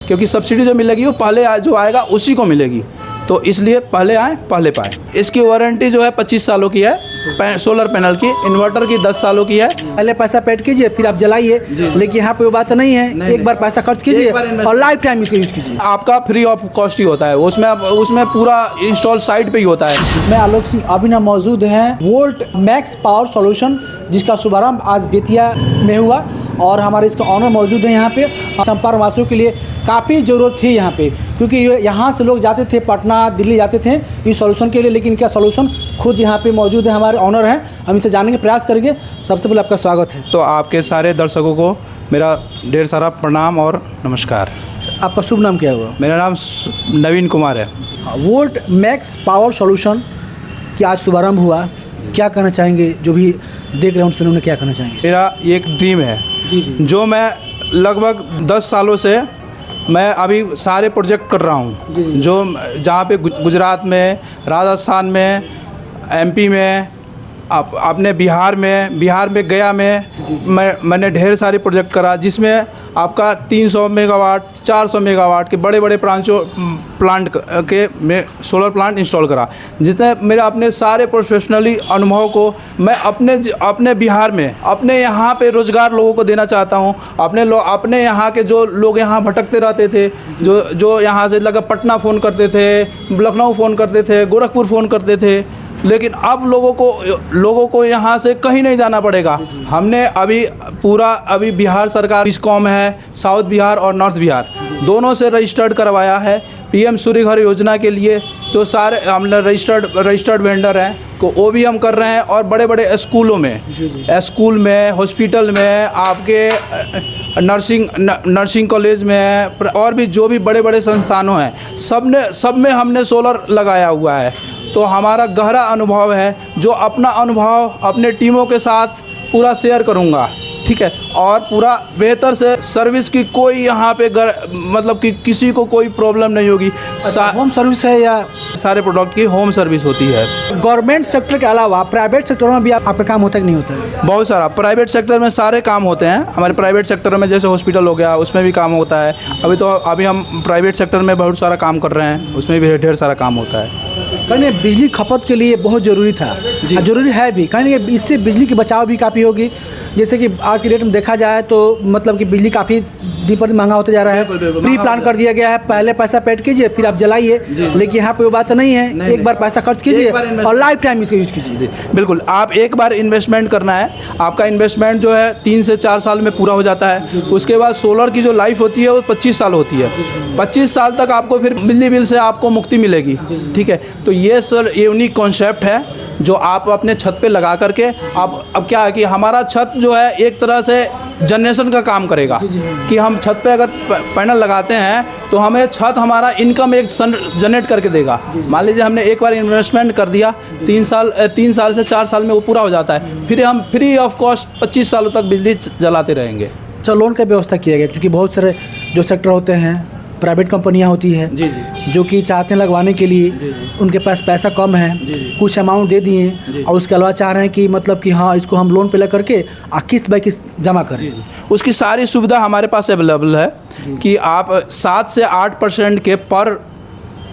क्योंकि सब्सिडी जो मिलेगी वो पहले जो आएगा उसी को मिलेगी, तो इसलिए पहले आए पहले पाए। इसकी वारंटी जो है 25 सालों की है, सोलर पैनल की। इन्वर्टर की 10 सालों की है। पहले पैसा पेड कीजिए फिर आप जलाइए, लेकिन यहाँ पे वो बात नहीं है। एक बार पैसा खर्च कीजिए और लाइफ टाइम इसको यूज कीजिए। आपका फ्री ऑफ कॉस्ट ही होता है, उसमें पूरा इंस्टॉल साइट पे ही होता है। मैं आलोक सिंह, अभी ना मौजूद हैं वोल्ट मैक्स पावर सॉल्यूशन, जिसका शुभारंभ आज बेतिया में हुआ और हमारे इसका ऑनर मौजूद है यहाँ पे। चंपारण वासियों के लिए काफ़ी ज़रूरत थी यहाँ पे, क्योंकि यहाँ से लोग जाते थे पटना दिल्ली जाते थे इस सॉल्यूशन के लिए, लेकिन क्या सॉल्यूशन खुद यहाँ पे मौजूद है। हमारे ऑनर हैं, हम इसे जानने का प्रयास करेंगे। सबसे पहले आपका स्वागत है। तो आपके सारे दर्शकों को मेरा ढेर सारा प्रणाम और नमस्कार। आपका शुभ नाम क्या हुआ? मेरा नाम नवीन कुमार है। वोल्ट मैक्स पावर सॉल्यूशन की आज शुभारंभ हुआ, क्या कहना चाहेंगे? जो भी देख रहे हैं उनसे उन्हें क्या कहना चाहेंगे? मेरा एक ड्रीम है जो मैं लगभग 10 सालों से मैं अभी सारे प्रोजेक्ट कर रहा हूँ, जो जहाँ पे गुजरात में, राजस्थान में, एमपी में, अपने बिहार में गया में मैंने ढेर सारे प्रोजेक्ट करा, जिसमें आपका 300 मेगावाट 400 मेगावाट के बड़े बड़े प्लांट के में सोलर प्लांट इंस्टॉल करा। जितने मेरे अपने सारे प्रोफेशनली अनुभव को मैं अपने बिहार में अपने यहाँ पे रोज़गार लोगों को देना चाहता हूँ। अपने यहाँ के जो लोग यहाँ भटकते रहते थे, जो यहाँ से लगा पटना फ़ोन करते थे, लखनऊ फ़ोन करते थे, गोरखपुर फ़ोन करते थे, लेकिन अब लोगों को यहाँ से कहीं नहीं जाना पड़ेगा। हमने अभी बिहार सरकार डिस्कॉम है, साउथ बिहार और नॉर्थ बिहार दोनों से रजिस्टर्ड करवाया है पीएम सूर्य घर योजना के लिए। तो सारे हम रजिस्टर्ड वेंडर हैं को वो भी हम कर रहे हैं, और बड़े बड़े स्कूल में हॉस्पिटल में, आपके नर्सिंग कॉलेज में, और भी जो भी बड़े बड़े संस्थानों हैं सब में हमने सोलर लगाया हुआ है। तो हमारा गहरा अनुभव है, जो अपना अनुभव अपने टीमों के साथ पूरा शेयर करूंगा, ठीक है। और पूरा बेहतर से सर्विस की कोई यहाँ पे मतलब कि किसी को कोई प्रॉब्लम नहीं होगी। होम सर्विस है या सारे प्रोडक्ट की होम सर्विस होती है। गवर्नमेंट सेक्टर के अलावा प्राइवेट सेक्टर में भी आपका काम होता है कि नहीं होता है? बहुत सारा प्राइवेट सेक्टर में सारे काम होते हैं हमारे। प्राइवेट सेक्टर में जैसे हॉस्पिटल हो गया, उसमें भी काम होता है। अभी हम प्राइवेट सेक्टर में बहुत सारा काम कर रहे हैं, उसमें भी ढेर सारा काम होता है। कहीं बिजली खपत के लिए बहुत ज़रूरी था, ज़रूरी है भी, कहीं इससे बिजली की बचाव भी काफ़ी होगी। जैसे कि आज की डेट में देखा जाए तो मतलब कि बिजली काफ़ी दिन पर दिन महंगा होता जा रहा है। प्री प्लान कर दिया गया है, पहले पैसा पेड कीजिए फिर आप जलाइए, लेकिन यहाँ पे वो बात नहीं है। एक बार पैसा खर्च कीजिए और लाइफ टाइम इसको यूज कीजिए। बिल्कुल, आप एक बार इन्वेस्टमेंट करना है, आपका इन्वेस्टमेंट जो है 3 से 4 साल में पूरा हो जाता है। उसके बाद सोलर की जो लाइफ होती है वो 25 साल होती है। 25 साल तक आपको फिर बिजली बिल से आपको मुक्ति मिलेगी, ठीक है। तो ये सर यूनिक कॉन्सेप्ट है जो आप अपने छत पे लगा करके अब क्या है कि हमारा छत जो है एक तरह से जनरेशन का काम करेगा, कि हम छत पे अगर पैनल लगाते हैं तो हमें छत हमारा इनकम एक जनरेट करके देगा। मान लीजिए हमने एक बार इन्वेस्टमेंट कर दिया, 3 साल से 4 साल में वो पूरा हो जाता है, फिर हम फ्री ऑफ कॉस्ट 25 सालों तक बिजली जलाते रहेंगे। अच्छा, लोन का व्यवस्था किया गया, क्योंकि बहुत सारे जो सेक्टर होते हैं, प्राइवेट कंपनियां होती है जो कि चाहते हैं लगवाने के लिए, उनके पास पैसा कम है, कुछ अमाउंट दे दिए और उसके अलावा चाह रहे हैं कि मतलब कि हाँ इसको हम लोन पे लेकर के किस्त बाई किस्त जमा करें। उसकी सारी सुविधा हमारे पास अवेलेबल है कि आप 7 से 8% के पर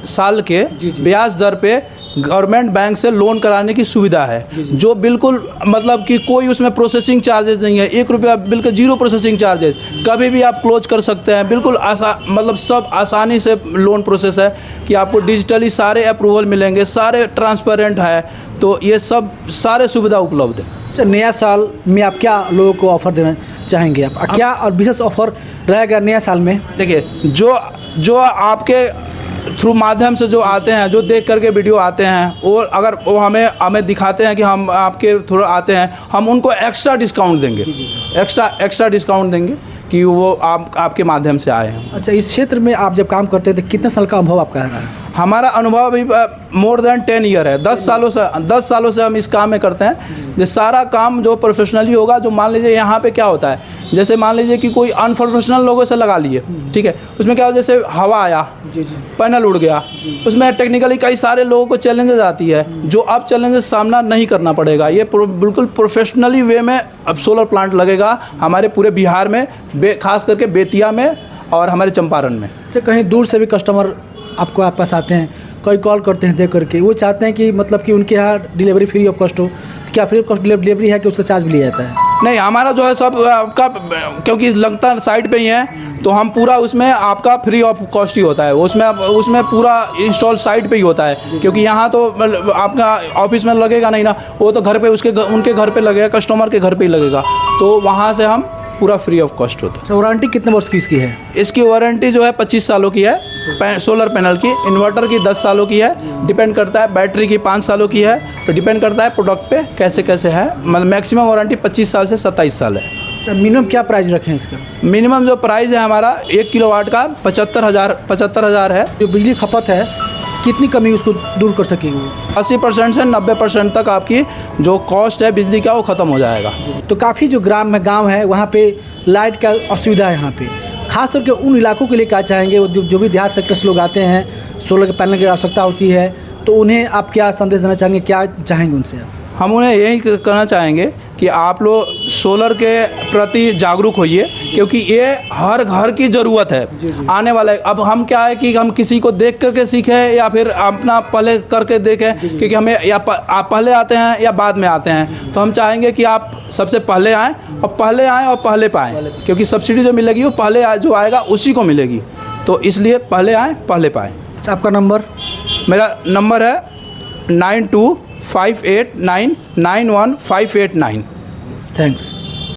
साल के ब्याज दर पे गवर्नमेंट बैंक से लोन कराने की सुविधा है, जो बिल्कुल मतलब कि कोई उसमें प्रोसेसिंग चार्जेस नहीं है। 1 रुपया, बिल्कुल 0 प्रोसेसिंग चार्जेस। कभी भी आप क्लोज कर सकते हैं, बिल्कुल मतलब सब आसानी से लोन प्रोसेस है कि आपको डिजिटली सारे अप्रूवल मिलेंगे, सारे ट्रांसपेरेंट है। तो ये सब सारे सुविधा उपलब्ध है। अच्छा, नया साल में आप क्या लोगों को ऑफ़र देना चाहेंगे? आप क्या और विशेष ऑफ़र रहेगा नया साल में? देखिए, जो आपके थ्रू माध्यम से जो आते हैं, जो देख करके वीडियो आते हैं, और अगर वो हमें दिखाते हैं कि हम आपके थ्रू आते हैं, हम उनको एक्स्ट्रा डिस्काउंट देंगे, एक्स्ट्रा डिस्काउंट देंगे कि वो आपके माध्यम से आए हैं। अच्छा, इस क्षेत्र में आप जब काम करते थे कितने साल का अनुभव आपका है? हमारा अनुभव अभी मोर देन 10 ईयर है। 10 सालों से हम इस काम में करते हैं। जो सारा काम जो प्रोफेशनली होगा, जो मान लीजिए यहाँ पे क्या होता है, जैसे मान लीजिए कि कोई अनप्रोफेशनल लोगों से लगा लिए, ठीक है, उसमें क्या हो, जैसे हवा आया, पैनल उड़ गया, उसमें टेक्निकली कई सारे लोगों को चैलेंजेस आती है, जो अब चैलेंजेस सामना नहीं करना पड़ेगा। ये बिल्कुल प्रोफेशनली वे में अब सोलर प्लांट लगेगा हमारे पूरे बिहार में, खास करके बेतिया में और हमारे चंपारण में। अच्छा, कहीं दूर से भी कस्टमर आपको आप पास आते हैं, कई कॉल करते हैं देख करके, वो चाहते हैं कि मतलब कि उनके यहाँ डिलीवरी फ्री ऑफ कॉस्ट हो, तो क्या फ्री ऑफ कॉस्ट डिलीवरी है कि उसका चार्ज भी लिया जाता है? नहीं, हमारा जो है सब आपका, क्योंकि लगता साइट पे ही है तो हम पूरा उसमें आपका फ्री ऑफ कॉस्ट ही होता है। उसमें पूरा इंस्टॉल साइट पे ही होता है, क्योंकि यहाँ तो आपका ऑफिस में लगेगा नहीं ना, वो तो घर पे उनके घर पे लगेगा, कस्टमर के घर पे ही लगेगा, तो वहाँ से हम पूरा फ्री ऑफ कॉस्ट होता है। अच्छा, वारंटी कितने वर्ष की इसकी है? इसकी वारंटी जो है 25 सालों की है, सोलर पैनल की। इन्वर्टर की 10 सालों की है, डिपेंड करता है। बैटरी की 5 सालों की है, तो डिपेंड करता है प्रोडक्ट पे कैसे है। मतलब मैक्सिमम वारंटी 25 साल से 27 साल है। अच्छा, मिनिमम क्या प्राइस रखें इसका? मिनिमम जो प्राइस है हमारा 1 किलोवाट का 75,000 है। जो बिजली खपत है कितनी कमी उसको दूर कर सकेगी वो? 80% से 90% तक आपकी जो कॉस्ट है बिजली का वो ख़त्म हो जाएगा। तो काफ़ी जो गांव है वहाँ पे लाइट का असुविधा है यहाँ पे, खास करके उन इलाकों के लिए क्या चाहेंगे? वो जो भी देहात सेक्टर से लोग आते हैं, सोलर के पैनल की आवश्यकता होती है, तो उन्हें आप क्या संदेश देना चाहेंगे, क्या चाहेंगे उनसे आप? हम उन्हें यही कहना चाहेंगे कि आप लोग सोलर के प्रति जागरूक होइए, क्योंकि ये हर घर की ज़रूरत है आने वाले। अब हम क्या है कि हम किसी को देख करके सीखें या फिर अपना पहले करके देखें, क्योंकि हमें या आप पहले आते हैं या बाद में आते हैं, तो हम चाहेंगे कि आप सबसे पहले आएँ और पहले पाएँ, क्योंकि सब्सिडी जो मिलेगी वो पहले जो आएगा उसी को मिलेगी, तो इसलिए पहले आएँ पहले पाएँ। अच्छा, आपका नंबर? मेरा नंबर है 9258991589। थैंक्स।